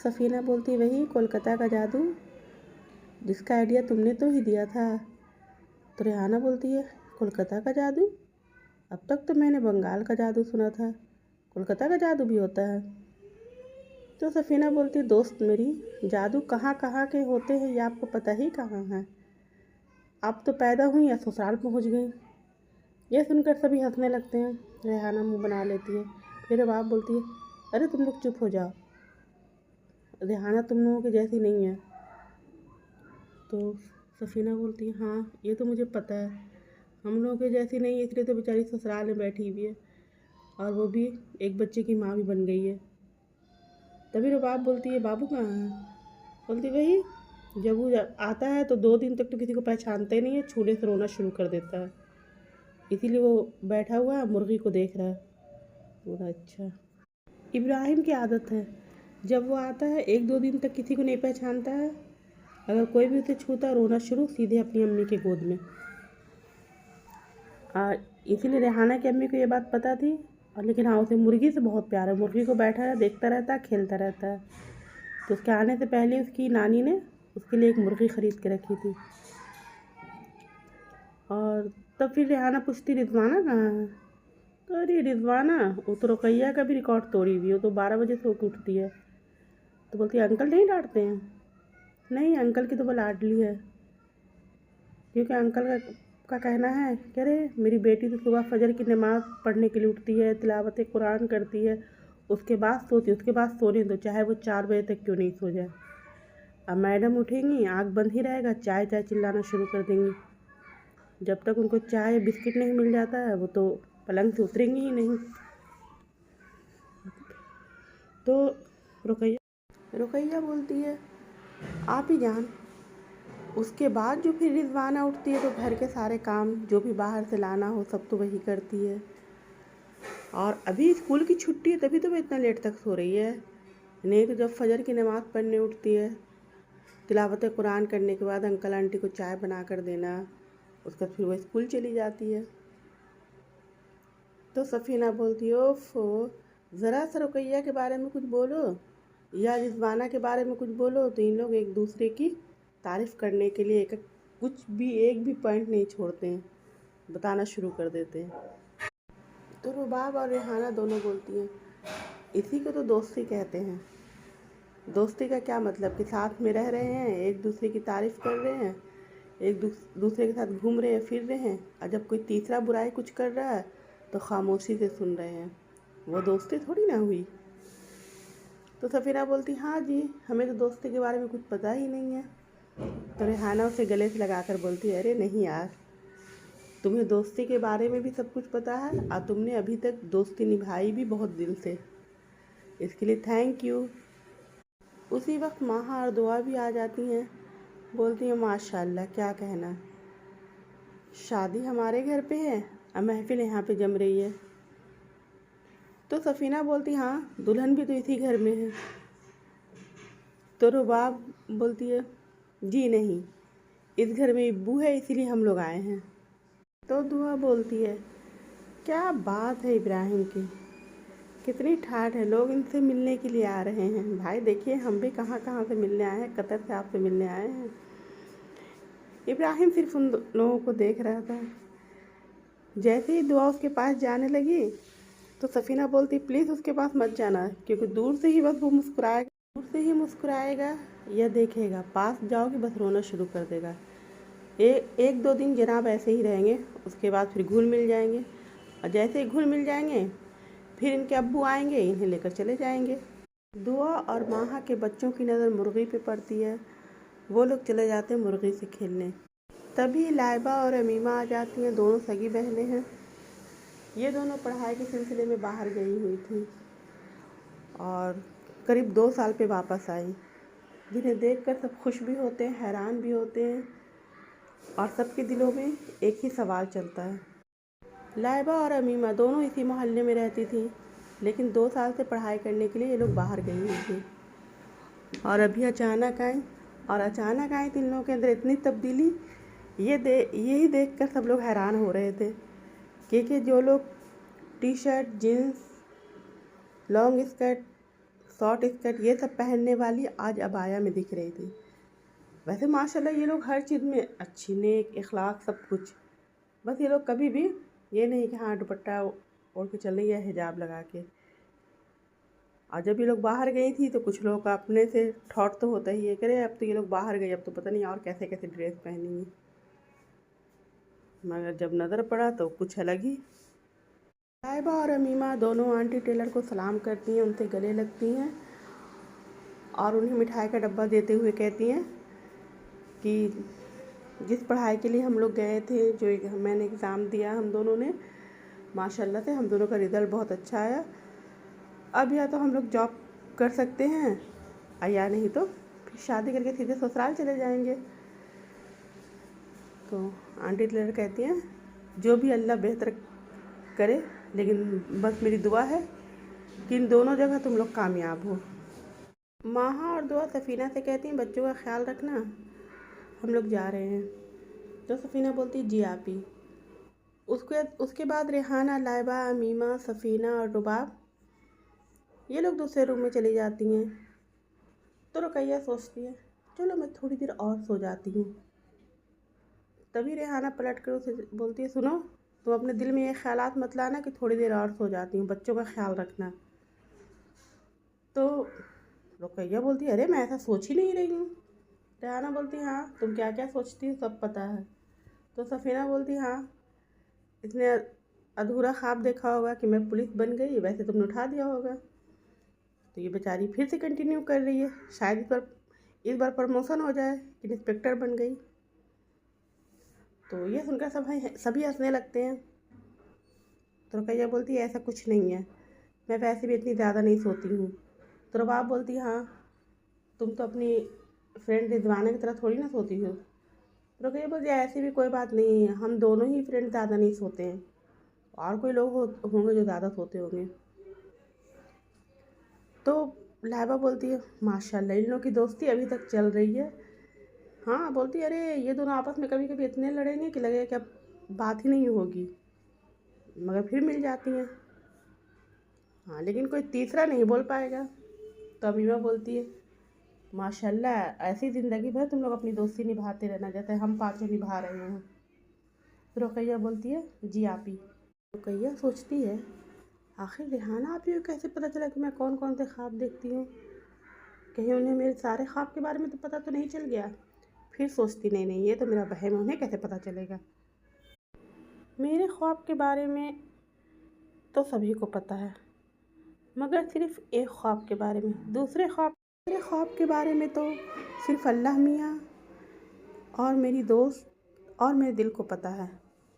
सफ़ीना बोलती वही कोलकाता का जादू, जिसका आइडिया तुमने तो ही दिया था। तो रेहाना बोलती है कोलकाता का जादू, अब तक तो मैंने बंगाल का जादू सुना था, कोलकाता का जादू भी होता है। तो सफ़ीना बोलती दोस्त मेरी, जादू कहाँ कहाँ के होते हैं ये आपको पता ही कहाँ है, आप तो पैदा हुई या ससुराल पहुँच गई। यह सुनकर सभी हंसने लगते हैं। रेहाना मुंह बना लेती है। फिर बाप बोलती है अरे तुम लोग चुप हो जाओ, रेहाना तुम लोगों की जैसी नहीं है। तो सफ़ीना बोलती है हाँ ये तो मुझे पता है, हम लोगों के जैसी नहीं है, इसलिए तो बेचारी ससुराल में बैठी हुई है, और वो भी एक बच्चे की माँ भी बन गई है। तभी रबाब बोलती है बाबू कहाँ है। बोलती वही, जब वो आता है तो 2 दिन तक तो किसी को पहचानता ही नहीं है, छूने से रोना शुरू कर देता है, इसीलिए वो बैठा हुआ है मुर्गी को देख रहा है। बोला अच्छा। इब्राहिम की आदत है, जब वो आता है 1-2 दिन तक किसी को नहीं पहचानता है, अगर कोई भी उसे छूता रोना शुरू सीधे अपनी अम्मी के गोद में। इसीलिए रेहाना की अम्मी को ये बात पता थी, और लेकिन हाँ उसे मुर्गी से बहुत प्यार है, मुर्गी को बैठा है देखता रहता है, खेलता रहता है। तो उसके आने से पहले उसकी नानी ने उसके लिए एक मुर्गी ख़रीद के रखी थी। और तब फिर रेहाना पूछती रिजवाना कहाँ है। तो अरे रिजवाना वो तो रुकैया का भी रिकॉर्ड तोड़ी हुई है, वो तो 12 बजे सो के उठती है। तो बोलती है अंकल नहीं डांटते हैं। नहीं अंकल की तो वो लाडली है, क्योंकि अंकल का कहना है कि अरे मेरी बेटी तो सुबह फजर की नमाज़ पढ़ने के लिए उठती है, तिलावत कुरान करती है, उसके बाद सोती है, उसके बाद सोने दो चाहे वो 4 बजे तक क्यों नहीं सो जाए। अब मैडम उठेंगी आँख बंद ही रहेगा, चाय चाय चिल्लाना शुरू कर देंगी। जब तक उनको चाय बिस्किट नहीं मिल जाता है वो तो पलंग से उतरेंगी ही नहीं। तो रुकैया बोलती है आप ही जान। उसके बाद जो फिर रिजवाना उठती है तो घर के सारे काम जो भी बाहर से लाना हो सब तो वही करती है। और अभी स्कूल की छुट्टी है तभी तो वो इतना लेट तक सो रही है, नहीं तो जब फजर की नमाज़ पढ़ने उठती है, तिलावत कुरान करने के बाद अंकल आंटी को चाय बना कर देना, उसके बाद फिर वो स्कूल चली जाती है। तो सफ़ीना बोलती है ओफो, ज़रा सा रुकैया के बारे में कुछ बोलो या रिजवाना के बारे में कुछ बोलो तो इन लोग एक दूसरे की तारीफ़ करने के लिए एक भी पॉइंट नहीं छोड़ते हैं, बताना शुरू कर देते हैं। तो रुबाब और रेहाना दोनों बोलती हैं इसी को तो दोस्ती कहते हैं। दोस्ती का क्या मतलब कि साथ में रह रहे हैं, एक दूसरे की तारीफ़ कर रहे हैं, एक दूसरे के साथ घूम रहे हैं फिर रहे हैं, और जब कोई तीसरा बुराई कुछ कर रहा है तो खामोशी से सुन रहे हैं, वो दोस्ती थोड़ी ना हुई। तो सफ़ीना बोलती हाँ जी हमें तो दोस्ती के बारे में कुछ पता ही नहीं है। तो रेहाना उसे गले से लगाकर बोलती है अरे नहीं यार, तुम्हें दोस्ती के बारे में भी सब कुछ पता है, और तुमने अभी तक दोस्ती निभाई भी बहुत दिल से, इसके लिए थैंक यू। उसी वक्त माहा और दुआ भी आ जाती हैं। बोलती हैं माशाल्लाह क्या कहना, शादी हमारे घर पे है और महफिल यहाँ पे जम रही है। तो सफ़ीना बोलती हाँ दुल्हन भी तो इसी घर में है। तो रुबाब बोलती है जी नहीं, इस घर में इब्बू है इसीलिए हम लोग आए हैं। तो दुआ बोलती है क्या बात है इब्राहिम की, कितनी ठाठ है, लोग इनसे मिलने के लिए आ रहे हैं। भाई देखिए हम भी कहाँ कहाँ से मिलने आए हैं, कतर से आपसे मिलने आए हैं। इब्राहिम सिर्फ उन लोगों को देख रहा था। जैसे ही दुआ उसके पास जाने लगी तो सफ़ीना बोलती प्लीज़ उसके पास मत जाना, क्योंकि दूर से ही बस वो मुस्कुराएगा या देखेगा, पास जाओगे बस रोना शुरू कर देगा। 1-2 दिन जनाब ऐसे ही रहेंगे, उसके बाद फिर घुल मिल जाएंगे, और जैसे ही घुल मिल जाएंगे फिर इनके अब्बू आएंगे इन्हें लेकर चले जाएंगे। दुआ और माहा के बच्चों की नज़र मुर्गी पे पड़ती है, वो लोग चले जाते हैं मुर्गी से खेलने। तभी लाइबा और अमीमा आ जाती हैं, दोनों सगी बहनें हैं। ये दोनों पढ़ाई के सिलसिले में बाहर गई हुई थी और करीब 2 साल पे वापस आई, जिन्हें देखकर सब खुश भी होते हैं, हैरान भी होते हैं, और सबके दिलों में एक ही सवाल चलता है। लाइबा और अमीमा दोनों इसी मोहल्ले में रहती थी, लेकिन 2 साल से पढ़ाई करने के लिए ये लोग बाहर गई हुई थी, और अभी अचानक आई तो इन लोगों के अंदर इतनी तब्दीली, यही देखकर सब लोग हैरान हो रहे थे कि जो लोग T shirt jeans long skirt short skirt ये सब पहनने वाली आज अबाया में दिख रही थी। वैसे माशाल्लाह ये लोग हर चीज़ में अच्छी, नेक, इखलाक, सब कुछ। बस ये लोग कभी भी ये नहीं कि हाँ दुपट्टा ओढ़ के चल रही है, हिजाब लगा के। और जब ये लोग बाहर गई थी तो कुछ लोगों का अपने से थॉट तो होता ही है, करे अब तो ये लोग बाहर गए, अब तो पता नहीं और कैसे कैसे ड्रेस पहनेंगी। मगर जब नज़र पड़ा तो कुछ अलग ही। साहिबा और अमीमा दोनों आंटी टेलर को सलाम करती हैं, उनसे गले लगती हैं और उन्हें मिठाई का डब्बा देते हुए कहती हैं कि जिस पढ़ाई के लिए हम लोग गए थे, जो मैंने एग्ज़ाम दिया हम दोनों ने, माशाल्लाह से हम दोनों का रिज़ल्ट बहुत अच्छा आया। अब या तो हम लोग जॉब कर सकते हैं और या नहीं तो फिर शादी करके सीधे ससुराल चले जाएंगे। तो आंटी टेलर कहती हैं जो भी अल्लाह बेहतर करे, लेकिन बस मेरी दुआ है कि इन दोनों जगह तुम लोग कामयाब हो। माहा और दुआ सफ़ीना से कहती हैं बच्चों का ख्याल रखना, हम लोग जा रहे हैं। तो सफ़ीना बोलती जी आप ही। उसके बाद रेहाना, लाइबा, अमीमा, सफ़ीना और रुबाब ये लोग दूसरे रूम में चली जाती हैं। तो रुकैया सोचती है चलो मैं थोड़ी देर और सो जाती हूँ। तभी रेहाना पलट कर उसे बोलती है सुनो, तुम अपने दिल में ये ख्यालात मत लाना कि थोड़ी देर और सो जाती हूँ, बच्चों का ख्याल रखना। तो रुकैया बोलती है अरे मैं ऐसा सोच ही नहीं रही हूँ। रेहाना बोलती हाँ तुम क्या क्या सोचती हो सब पता है। तो सफ़ीना बोलती हाँ इसने अधूरा ख्वाब देखा होगा कि मैं पुलिस बन गई, वैसे तुमने उठा दिया होगा। तो ये बेचारी फिर से कंटिन्यू कर रही है, शायद इस बार प्रमोशन हो जाए, इंस्पेक्टर बन गई। तो ये सुनकर सभी हंसने लगते हैं। तो रुकैया बोलती है ऐसा कुछ नहीं है, मैं वैसे भी इतनी ज़्यादा नहीं सोती हूँ। तो रुबाब बोलती हाँ तुम तो अपनी फ्रेंड रिजवाना की तरह थोड़ी ना सोती हो। तो रुकैया बोलती ऐसी भी कोई बात नहीं है, हम दोनों ही फ्रेंड ज़्यादा नहीं सोते हैं, और कोई लोग होंगे जो ज़्यादा सोते होंगे। तो लाइबा बोलती है माशाल्लाह इन लोगों की दोस्ती अभी तक चल रही है। हाँ बोलती है अरे ये दोनों आपस में कभी कभी इतने लड़ेंगे कि लगेगा कि अब बात ही नहीं होगी, मगर फिर मिल जाती हैं। हाँ लेकिन कोई तीसरा नहीं बोल पाएगा। तो अमीमा बोलती है माशाल्लाह ऐसी ज़िंदगी भर तुम लोग अपनी दोस्ती निभाते रहना जैसे हम पाँचों निभा रहे हैं। तो रुकैया बोलती है जी आप ही। रुकैया सोचती है आखिर रेहाना आप ही को कैसे पता चला कि मैं कौन कौन से ख्वाब देखती हूँ, कहीं उन्हें मेरे सारे ख्वाब के बारे में तो पता तो नहीं चल गया। फिर सोचती नहीं ये तो मेरा वहम है, उन्हें कैसे पता चलेगा। मेरे ख्वाब के बारे में तो सभी को पता है, मगर सिर्फ एक ख्वाब के बारे में, मेरे ख्वाब के बारे में तो सिर्फ अल्लाह मियाँ और मेरी दोस्त और मेरे दिल को पता है,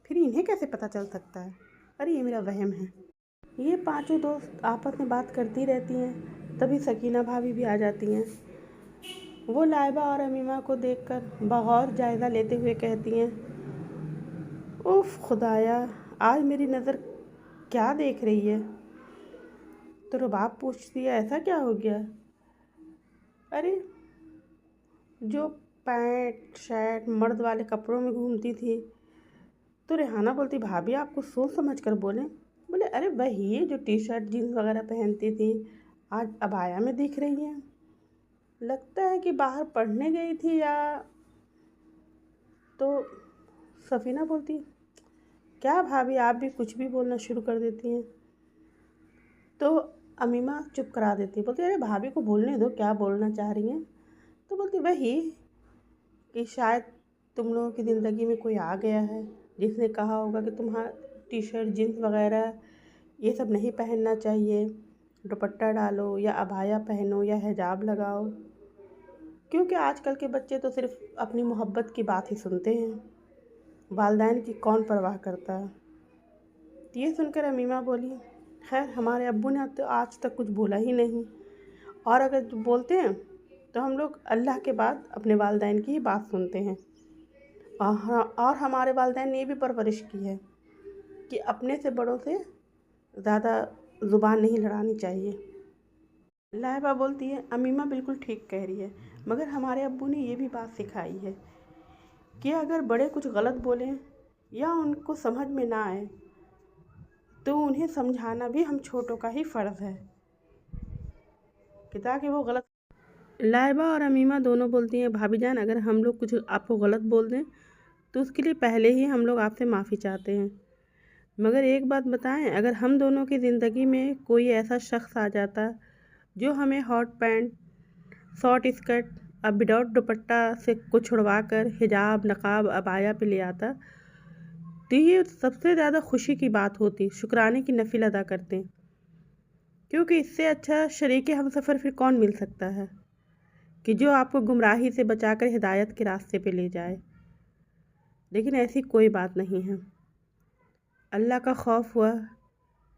फिर इन्हें कैसे पता चल सकता है। अरे ये मेरा वहम है। ये पांचों दोस्त आपस में बात करती रहती हैं, तभी सकीना भाभी भी आ जाती हैं। वो लाइबा और अमीमा को देखकर बगौर जायज़ा लेते हुए कहती हैं उफ़ खुदाया आज मेरी नज़र क्या देख रही है। तो रुबाब पूछती है ऐसा क्या हो गया। अरे जो पैंट शर्ट मर्द वाले कपड़ों में घूमती थी। तो रेहाना बोलती भाभी आपको सोच समझ कर बोलें। बोले अरे वही जो टी शर्ट जीन्स वगैरह पहनती थी आज अबाया में दिख रही हैं, लगता है कि बाहर पढ़ने गई थी या। तो सफ़ीना बोलती क्या भाभी आप भी कुछ भी बोलना शुरू कर देती हैं। तो अमीमा चुप करा देती, बोलती अरे भाभी को बोलने दो क्या बोलना चाह रही हैं। तो बोलती वही कि शायद तुम लोगों की ज़िंदगी में कोई आ गया है जिसने कहा होगा कि तुम्हारा टी शर्ट जीन्स वगैरह ये सब नहीं पहनना चाहिए, दुपट्टा डालो या अबाया पहनो या हिजाब लगाओ, क्योंकि आजकल के बच्चे तो सिर्फ अपनी मोहब्बत की बात ही सुनते हैं, वालिदैन की कौन परवाह करता है। ये सुनकर अमीमा बोली खैर हमारे अब्बू ने तो आज तक कुछ बोला ही नहीं, और अगर बोलते हैं तो हम लोग अल्लाह के बाद अपने वालिदैन की ही बात सुनते हैं। और हमारे वालिदैन ने ये भी परवरिश की है कि अपने से बड़ों से ज़्यादा ज़ुबान नहीं लड़ानी चाहिए। लाइबा बोलती है अमीमा बिल्कुल ठीक कह रही है, मगर हमारे अब्बू ने ये भी बात सिखाई है कि अगर बड़े कुछ गलत बोलें या उनको समझ में ना आए तो उन्हें समझाना भी हम छोटों का ही फ़र्ज़ है। कि ताकि वो गलत। लाइबा और अमीमा दोनों बोलती हैं, भाभी जान अगर हम लोग कुछ आपको गलत बोल दें तो उसके लिए पहले ही हम लोग आपसे माफ़ी चाहते हैं, मगर एक बात बताएं, अगर हम दोनों की ज़िंदगी में कोई ऐसा शख्स आ जाता जो हमें हॉट पैंट, शॉर्ट स्कर्ट अब विदाउट दुपट्टा से को छुड़वा कर हिजाब, नकाब, अबाया पे ले आता, तो ये सबसे ज़्यादा खुशी की बात होती, शुक्राने की नफिल अदा करते, क्योंकि इससे अच्छा शरीके हमसफ़र फिर कौन मिल सकता है कि जो आपको गुमराही से बचाकर हिदायत के रास्ते पे ले जाए। लेकिन ऐसी कोई बात नहीं है। अल्लाह का खौफ हुआ,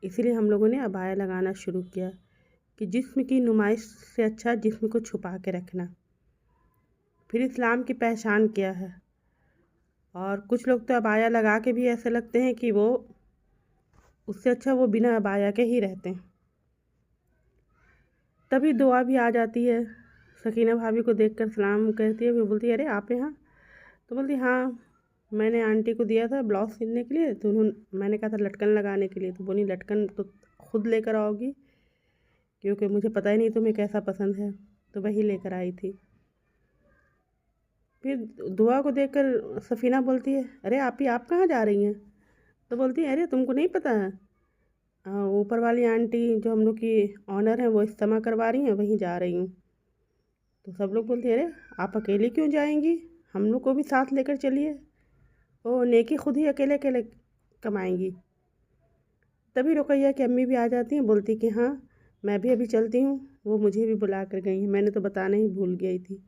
इसीलिए हम लोगों ने अबाया लगाना शुरू किया कि जिस्म की नुमाइश से अच्छा जिस्म को छुपा के रखना। फिर इस्लाम की पहचान क्या है, और कुछ लोग तो अबाया लगा के भी ऐसे लगते हैं कि वो उससे अच्छा वो बिना अबाया के ही रहते हैं। तभी दुआ भी आ जाती है। सकीना भाभी को देखकर सलाम कहती है, फिर बोलती है, अरे आप यहाँ? तो बोलती हाँ, मैंने आंटी को दिया था ब्लाउज सिलने के लिए, तो उन्होंने, मैंने कहा था लटकन लगाने के लिए, तो बोली लटकन तो खुद लेकर आओगी, क्योंकि मुझे पता ही नहीं तुम्हें कैसा पसंद है, तो वही लेकर आई थी। फिर दुआ को देखकर सफ़ीना बोलती है, अरे आप कहाँ जा रही हैं? तो बोलती है, अरे तुमको नहीं पता है, ऊपर वाली आंटी जो हम लोग की ऑनर हैं वो इज्तिमा करवा रही हैं, वहीं जा रही हूँ। तो सब लोग बोलते हैं, अरे आप अकेली क्यों जाएंगी, हम लोग को भी साथ लेकर चलिए, ओ नेकी खुद ही अकेले अकेले कमाएंगी। तभी रुकैया की अम्मी भी आ जाती हैं, बोलती कि हाँ मैं भी अभी चलती हूँ, वो मुझे भी बुला कर गई हैं, मैंने तो बताना ही भूल गई थी।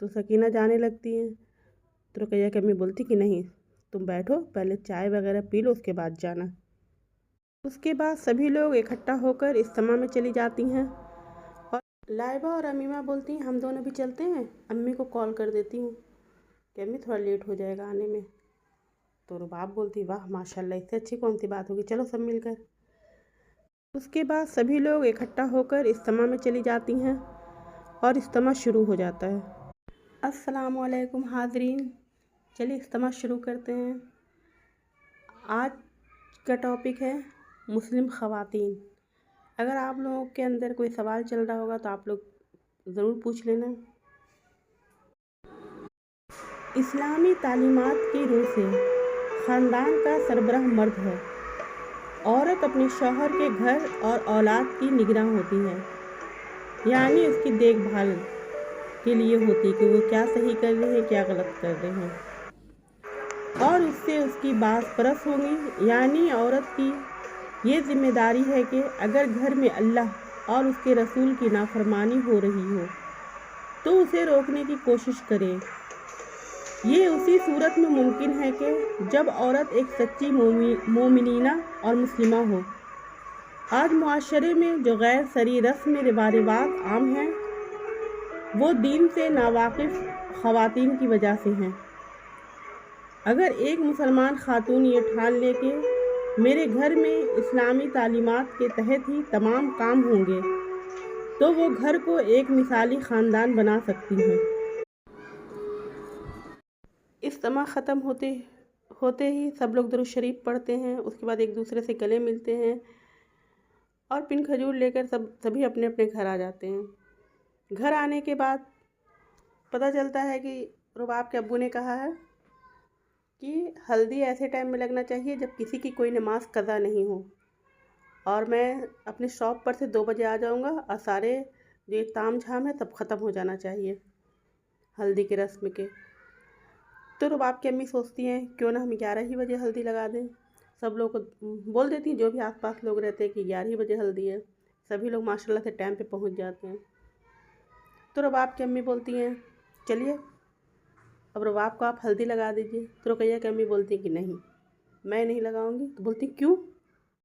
तो सकीना जाने लगती हैं, तो रुकैया की अम्मी बोलती कि नहीं, तुम बैठो, पहले चाय वगैरह पी लो, उसके बाद जाना। उसके बाद सभी लोग इकट्ठा होकर इज्तिमा में चली जाती हैं, और लाइबा और अमीमा बोलती हैं, हम दोनों भी चलते हैं, अम्मी को कॉल कर देती हूँ कि अम्मी थोड़ा लेट हो जाएगा आने में। तो रुबाब बोलती, वाह माशाल्लाह, इससे अच्छी कौन सी बात होगी, चलो सब मिलकर। उसके बाद सभी लोग इकट्ठा होकर इज्तिमा में चली जाती हैं, और इज्तिमा शुरू हो जाता है। अस्सलामुअलैकुम हाज़रीन, चलिए इज्तिमा शुरू करते हैं। आज का टॉपिक है मुस्लिम ख़वातीन। अगर आप लोगों के अंदर कोई सवाल चल रहा होगा तो आप लोग ज़रूर पूछ लेना। इस्लामी तालीमात की रूह से ख़ानदान का सरबराह मर्द है। औरत अपने शौहर के घर और औलाद की निगरां होती है, यानी उसकी देखभाल के लिए होती कि वो क्या सही कर रहे हैं, क्या गलत कर रहे हैं, और उससे उसकी बात परस होगी। यानी औरत की ये जिम्मेदारी है कि अगर घर में अल्लाह और उसके रसूल की नाफरमानी हो रही हो तो उसे रोकने की कोशिश करे। ये उसी सूरत में मुमकिन है कि जब औरत एक सच्ची मोमिनीना और मुस्लिमा हो। आज मुआशरे में जो गैर सरी रस्म रिवाज आम हैं वो दीन से नावाकिफ़ ख़वातीन की वजह से हैं। अगर एक मुसलमान खातून ये ठान ले कि मेरे घर में इस्लामी तालीमात के तहत ही तमाम काम होंगे, तो वो घर को एक मिसाली ख़ानदान बना सकती हैं। इज्तिमा ख़त्म होते ही सब लोग दुरूद शरीफ पढ़ते हैं, उसके बाद एक दूसरे से गले मिलते हैं और पिन खजूर लेकर सभी अपने अपने घर आ जाते हैं। घर आने के बाद पता चलता है कि रुबाब के अब्बू ने कहा है कि हल्दी ऐसे टाइम में लगना चाहिए जब किसी की कोई नमाज कज़ा नहीं हो, और मैं अपने शॉप पर से 2 बजे आ जाऊंगा और सारे जो ताम झाम है सब ख़त्म हो जाना चाहिए हल्दी की रस्म के। तो रुबाब की अम्मी सोचती हैं क्यों ना हम 11 ही बजे हल्दी लगा दें। सब लोग को बोल देती हैं, जो भी आसपास लोग रहते हैं कि 11 ही बजे हल्दी है। सभी लोग माशाल्लाह से टाइम पे पहुंच जाते हैं। तो रुबाब की अम्मी बोलती हैं, चलिए अब रुबाब को आप हल्दी लगा दीजिए। तो रुकैया की अम्मी बोलती हैं कि नहीं, मैं नहीं लगाऊंगी। तो बोलती क्यों?